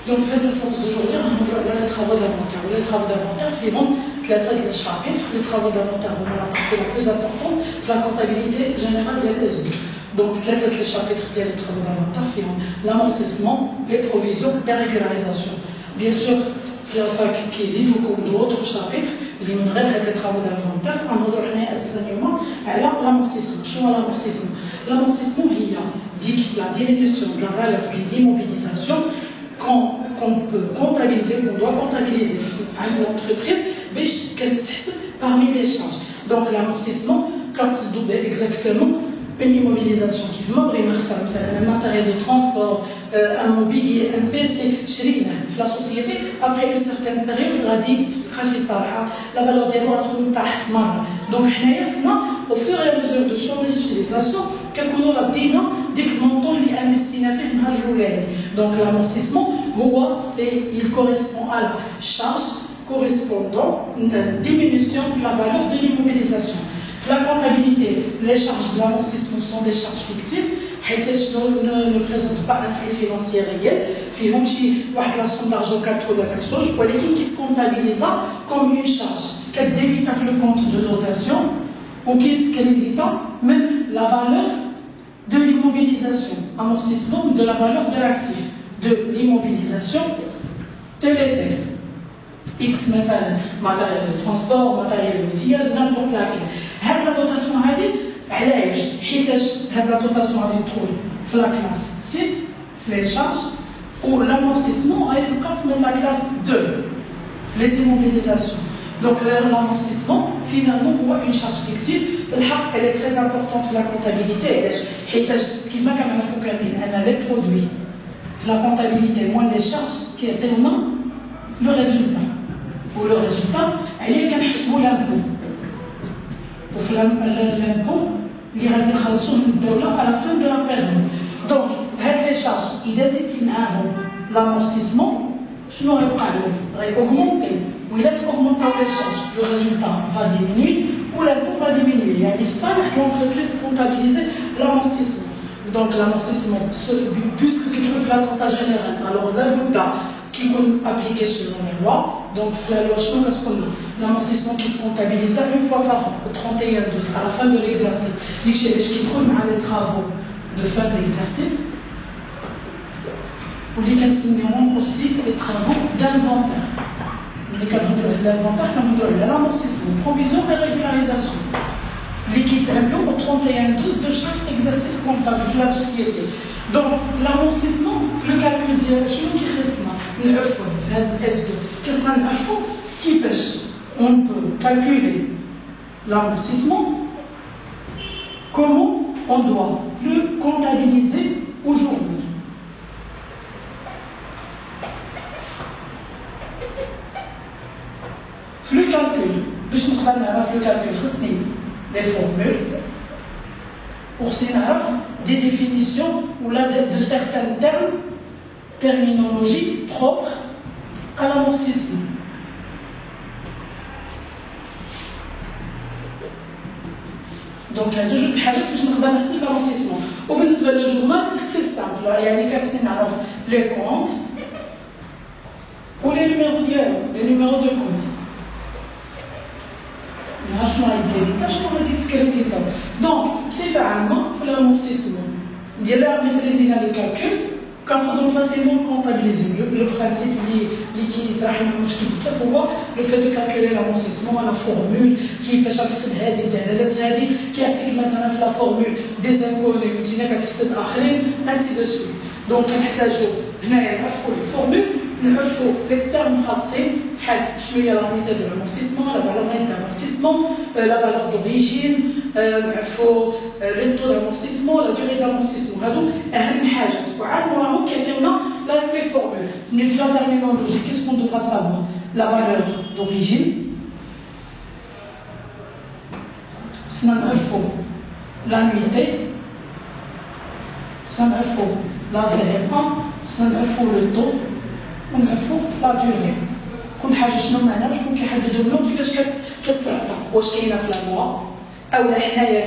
Donc, في هذا السبب aujourd'hui, on a les travaux d'inventaire. Les travaux d'inventaire, فيهم 3 chapitres. Les travaux d'inventaire, on a la partie la plus importante, c'est la comptabilité générale des SD. Donc, 3 chapitres des travaux d'inventaire, فيهم l'amortissement, les provisions, les régularisations. Bien sûr, في la fac qui existe beaucoup d'autres chapitres, اللي من غير هاد les travaux d'inventaire, غنهضروا عليها اساسا على l'amortissement. شنو هو l'amortissement؟ L'amortissement هي la diminution de la valeur des immobilisations qu'on peut comptabiliser, qu'on doit comptabiliser à l'entreprise, mais parmi les charges. Donc l'amortissement, quand vous doublez exactement une immobilisation qui vous un matériel de transport, un mobilier, un PC, la société, après une certaine période, on a dit la valeur des lois est donc au fur et à mesure de son utilisation, quelqu'un a dit dès que montant est investi donc l'amortissement, il correspond à la charge correspondant à une diminution de la valeur de l'immobilisation. La comptabilité, les charges de l'amortissement sont des charges fictives, ne présentent pas un flux financier réel, la somme d'argent 4 ou 4 choses, qui se comptabilise comme une charge, qui débite le compte de dotation, ou qui débite même la valeur de l'immobilisation, amortissement de la valeur de l'actif, de l'immobilisation, tel et tel. X matériel de transport, matériel d'outillage, n'importe laquelle. Cette dotation la dotation de la classe 6, les charges, ou l'amortissement passe dans la classe 2, les immobilisations. Donc l'amortissement, finalement, est une charge fictive. Elle est très importante pour la comptabilité. Les produits, la comptabilité, moins les charges, qui est tellement le résultat. Ou le résultat, elle est qu'un l'impôt. L'impôt, il va être à la fin de la période. Donc, les charges, ils désignent l'amortissement, je n'aurais pas augmenter. Ou il est augmenté les charges, le résultat va diminuer ou l'impôt va diminuer. Il y a des salaires que l'entreprise comptabilise l'amortissement. Donc, l'amortissement, puisque tu trouves la compta générale, alors l'impôt qui est appliqué selon les lois. Donc, l'amortissement qui se comptabilise une fois par an, le 31/12, à la fin de l'exercice, qui trouve les travaux de fin de l'exercice, ou les consigneront aussi les travaux d'inventaire. Les travaux d'inventaire, comme l'amortissement, provision et régularisation. Liquide impôt au 31/12 de chaque exercice comptable de la société. Donc, l'amortissement, le calcul de qui reste qui fait on peut calculer l'amortissement, comment on doit le comptabiliser aujourd'hui. Le calcul, les formules, pour des définitions ou la de certains termes terminologiques propres à l'amortissement. Donc, il y a deux choses qui sont l'amortissement. Au bout de le journal, c'est simple. Il y a les comptes ou les numéros de compte. Donc, c'est vraiment l'amortissement. Il y a la maîtriser les calculs. Quand on doit facilement comptabiliser le principe qui est pour le fait de calculer l'amortissement, la formule qui fait chaque qui a la formule des impôts ainsi de suite. Donc, il y a les formules, les termes passés, la méthode de l'amortissement, la valeur nette d'amortissement, la valeur d'origine, le taux d'amortissement, la durée d'amortissement. Les formules. La terminologie, qu'est-ce qu'on devra savoir? La valeur d'origine, l'annuité, la VMA, le taux, la durée. كل حاجه شنو معناها شكون كيحددوا لهم كيفاش كتعطى واش كاينه في الموا اولا حنايا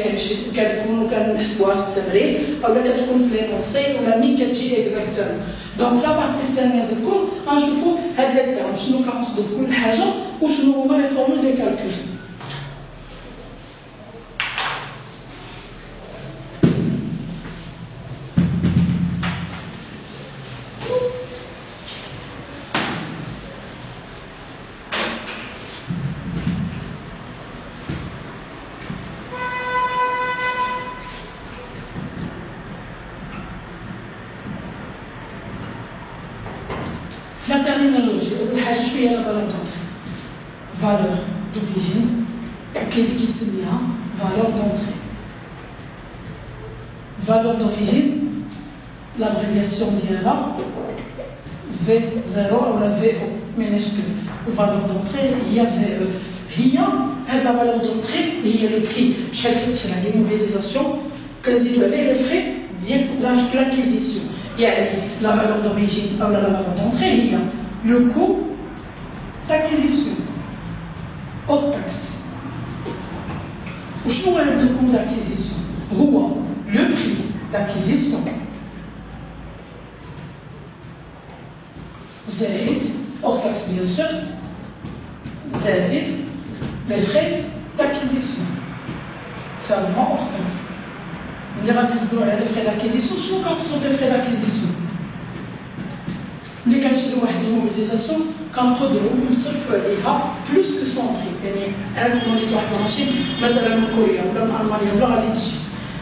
كنكونوا كنحسبوها في التمرين اولا كتكون في لينونسي ولا مين كتجي اكزاكتومون Donc la partie الثانية du cours غنشوفوا هاد لي تيرم شنو كنقصدوا بكل حاجة وشنو هما لي فورمول دي كالكول. La terminologie, la valeur d'entrée. Valeur d'origine, qui se lien, valeur d'entrée. Valeur d'origine, l'abréviation d'IALA, V0 ou la VO minuscule. Valeur d'entrée, il y a VE. Il y a la valeur d'entrée, il y a le prix. C'est la démobilisation, que les frais de l'acquisition. Il y a la valeur d'origine ou la valeur d'entrée, il y a le coût d'acquisition hors taxe. Où je trouve le coût d'acquisition? Le prix d'acquisition. Zérit, hors taxe bien sûr. Zérit, les frais d'acquisition. Seulement hors taxe. On va dire les frais d'acquisition, ce sont les frais d'acquisition. Les calculs de mobilisation, quand on صرف عليها plus que son prix. يعني أنا كنت واحد الماشين مثلا من كوريا ولا من ألمانيا ولا غادي تجي.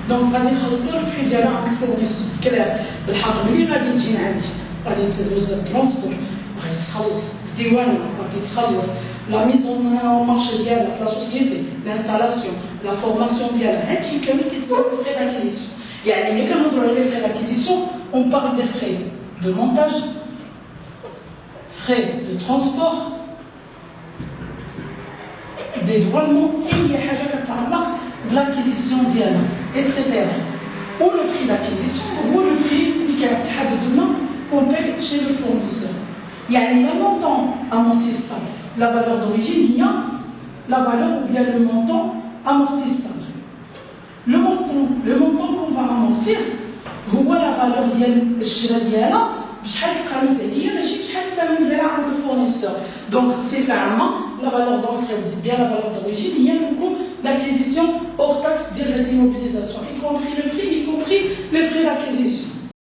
دونك غادي نخلص لها البري ديالها عند الفورنيسور كلام بالحق ملي غادي تجي عندي غادي تدوز الترونسبور غادي تخلص الديوانة غادي تخلص لا ميزون مارشي ديالها في لا سوسيتي لانستالاسيون لا فورماسيون ديالها هادشي كامل كيتسمى فري داكيزيسيون. يعني ملي كنهضروا على لي فري داكيزيسيون اون بارل دي فري دو مونتاج frais de transport, dédouanement, et il y a l'acquisition d'IALA, etc. Ou le prix d'acquisition, ou le prix qu'on paye chez le fournisseur. Il y a un montant amortissable. La valeur d'origine, il y a la valeur ou bien le montant amortissable. Le montant qu'on va amortir, la valeur d'IALA, le fournisseur. Donc, c'est clairement la valeur d'entrée, ou bien la valeur d'origine, il y a le coût d'acquisition hors taxe de l'immobilisation, y compris le prix, y compris les frais d'acquisition.